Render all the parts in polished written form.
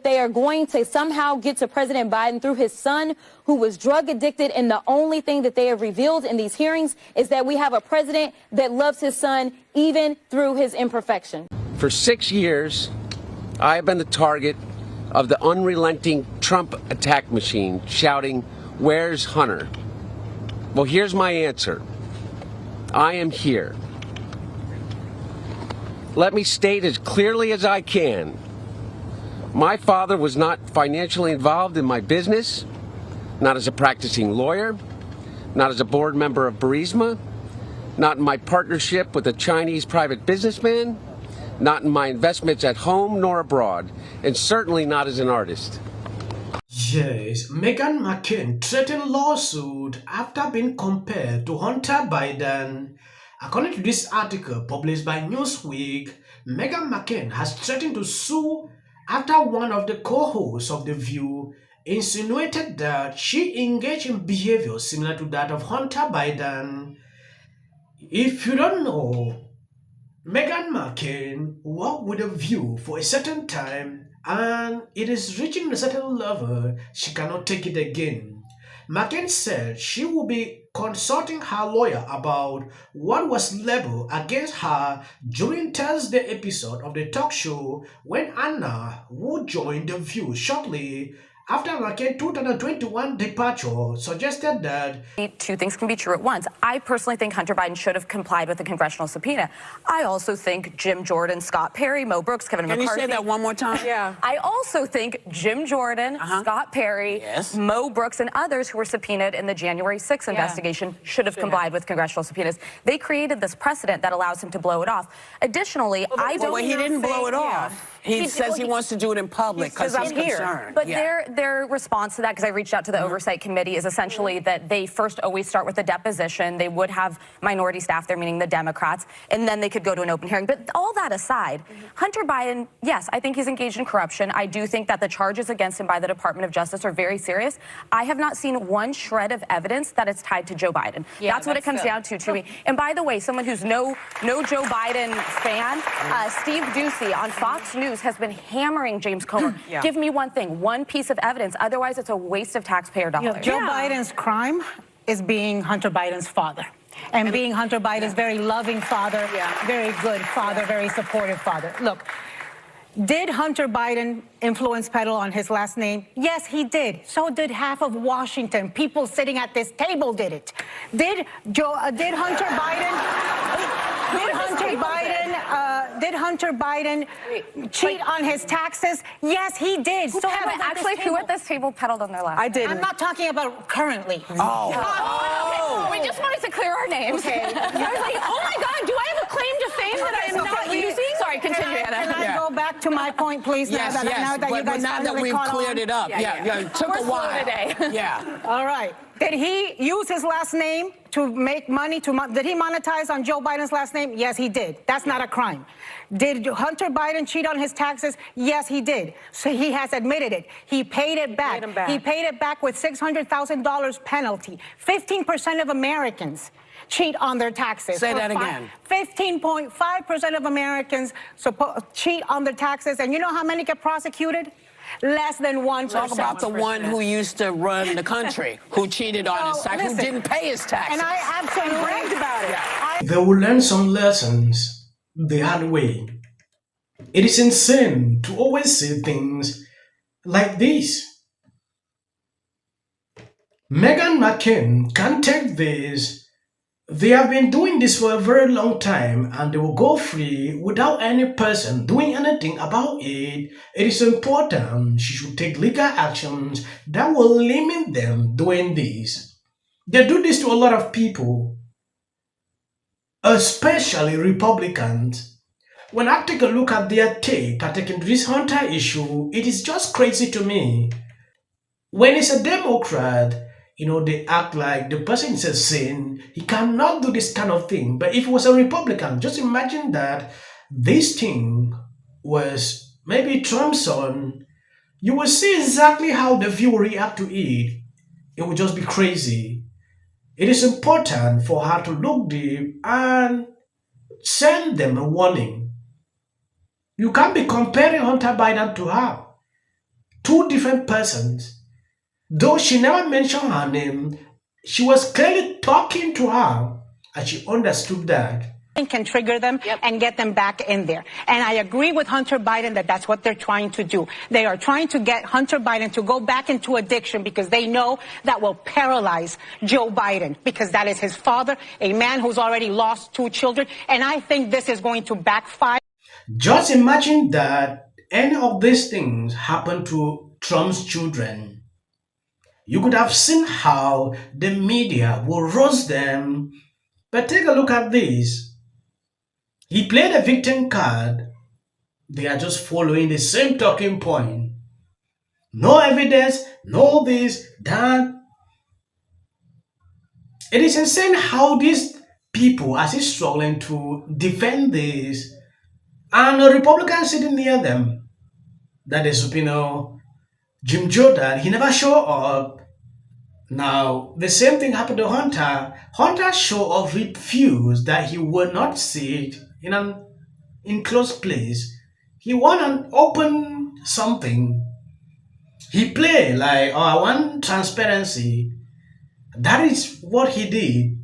they are going to somehow get to President Biden through his son, who was drug addicted. And the only thing that they have revealed in these hearings is that we have a president that loves his son, even through his imperfection. For 6 years, I have been the target of the unrelenting Trump attack machine, shouting, "Where's Hunter?" Well, here's my answer. I am here. Let me state as clearly as I can. My father was not financially involved in my business, not as a practicing lawyer, not as a board member of Burisma, not in my partnership with a Chinese private businessman, not in my investments at home nor abroad, and certainly not as an artist. Yes, Meghan McCain threatened lawsuit after being compared to Hunter Biden. According to this article published by Newsweek, Meghan McCain has threatened to sue after one of the co-hosts of The View insinuated that she engaged in behavior similar to that of Hunter Biden. If you don't know, Meghan McCain worked with The View for a certain time, and it is reaching a certain level she cannot take it again. McCain said she will be consulting her lawyer about what was labeled against her during Thursday episode of the talk show when Ana would join The View shortly after McCain's 2021 departure suggested that two things can be true at once. I personally think Hunter Biden should have complied with the congressional subpoena. I also think Jim Jordan, Scott Perry, Mo Brooks, Kevin McCarthy. Can you say that one more time? Yeah. I also think Jim Jordan, Scott Perry, Mo Brooks, and others who were subpoenaed in the January 6th investigation should have complied with congressional subpoenas. They created this precedent that allows him to blow it off. Additionally, I don't. Well, he didn't blow it off. He says he wants to do it in public because he's concerned. But their response to that, because I reached out to the Oversight Committee, is essentially that they first always start with a deposition. They would have minority staff there, meaning the Democrats, and then they could go to an open hearing. But all that aside, Hunter Biden, yes, I think he's engaged in corruption. I do think that the charges against him by the Department of Justice are very serious. I have not seen one shred of evidence that it's tied to Joe Biden. That's what it comes down to me. And by the way, someone who's no Joe Biden fan, Steve Doocy on Fox News has been hammering James Comer. Give me one thing, one piece of evidence. Otherwise, it's a waste of taxpayer dollars. Joe Biden's crime is being Hunter Biden's father. And being Hunter Biden's very loving father, very good father, very supportive father. Look, did Hunter Biden influence peddle on his last name? Yes, he did. So did half of Washington. People sitting at this table did it. Did Hunter Biden cheat on his taxes? Yes, he did. Who at this table peddled on their last I did. I'm not talking about currently. We just wanted to clear our names. Okay. I was like, oh my God, do I have a claim to fame that I am not using? Sorry, continue, Anna. Can I go back to my point, please? Now that we've cleared it up. It took a while. Today. All right. Did he use his last name to make money? Did he monetize on Joe Biden's last name? Yes, he did. That's not a crime. Did Hunter Biden cheat on his taxes? Yes, he did. So he has admitted it. He paid it back. He paid it back with $600,000 penalty. 15% of Americans cheat on their taxes. Say that again. 15.5% of Americans cheat on their taxes. And you know how many get prosecuted? Less than 1%. Talk about the one who used to run the country, who cheated on his taxes, who didn't pay his taxes. And I absolutely bragged about it. they will learn some lessons the hard way. It is insane to always say things like this. Meghan McCain can't take this. They have been doing this for a very long time and they will go free without any person doing anything about it. It is important she should take legal actions that will limit them doing this. They do this to a lot of people, especially Republicans. When I take a look at their take taking this Hunter issue, it is just crazy to me. When it's a Democrat, they act like the person is a sin. He cannot do this kind of thing. But if it was a Republican, just imagine that this thing was maybe Trump's son. You will see exactly how the view will react to it. It will just be crazy. It is important for her to look deep and send them a warning. You can't be comparing Hunter Biden to her. different persons. Though she never mentioned her name, she was clearly talking to her, and she understood that. Can trigger them and get them back in there. And I agree with Hunter Biden that that's what they're trying to do. They are trying to get Hunter Biden to go back into addiction because they know that will paralyze Joe Biden, because that is his father, a man who's already lost 2 children. And I think this is going to backfire. Just imagine that any of these things happen to Trump's children. You could have seen how the media will roast them. But take a look at this. He played a victim card. They are just following the same talking point. No evidence, no this, that. It is insane how these people are still struggling to defend this. And a Republican sitting near them, that is, Jim Jordan, he never showed up. Now, the same thing happened to Hunter. Hunter showed up refused that he would not sit in an enclosed place. He want an open something. He played like, oh, I want transparency. That is what he did.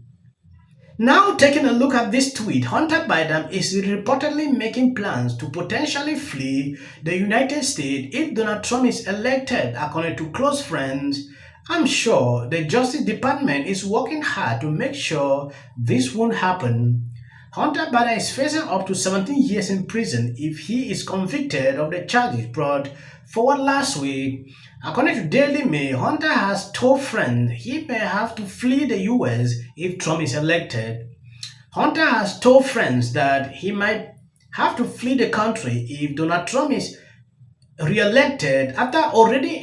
Now, taking a look at this tweet, Hunter Biden is reportedly making plans to potentially flee the United States if Donald Trump is elected, according to close friends. I'm sure the Justice Department is working hard to make sure this won't happen. Hunter Biden is facing up to 17 years in prison if he is convicted of the charges brought forward last week. According to Daily Mail, Hunter has told friends he may have to flee the US if Trump is elected. Hunter has told friends that he might have to flee the country if Donald Trump is re-elected after already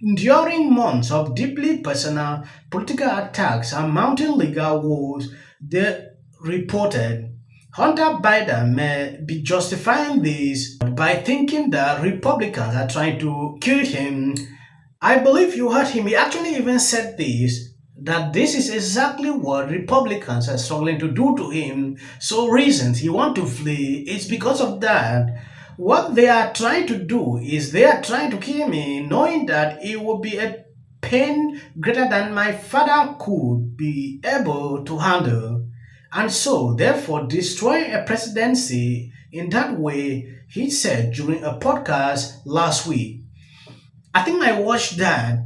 enduring months of deeply personal political attacks and mounting legal woes. They reported Hunter Biden may be justifying this by thinking that Republicans are trying to kill him. I believe you heard him. He actually even said this, that this is exactly what Republicans are struggling to do to him. So reasons he wants to flee is because of that. What they are trying to do is they are trying to kill me, knowing that it will be a pain greater than my father could be able to handle. And so, therefore, destroying a presidency in that way, he said during a podcast last week. I think I watched that.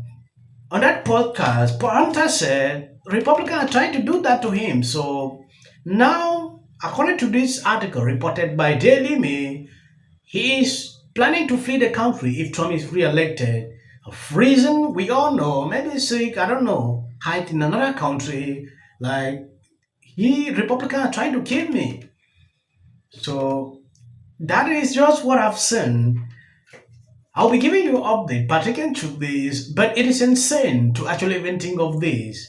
On that podcast, Hunter said Republicans are trying to do that to him. So now, according to this article reported by Daily Mail, he is planning to flee the country if Trump is re-elected. Of reason we all know, maybe sick, I don't know, hide in another country. Like, Republicans are trying to kill me. So that is just what I've seen. I'll be giving you an update pertaining to this, but it is insane to actually even think of this.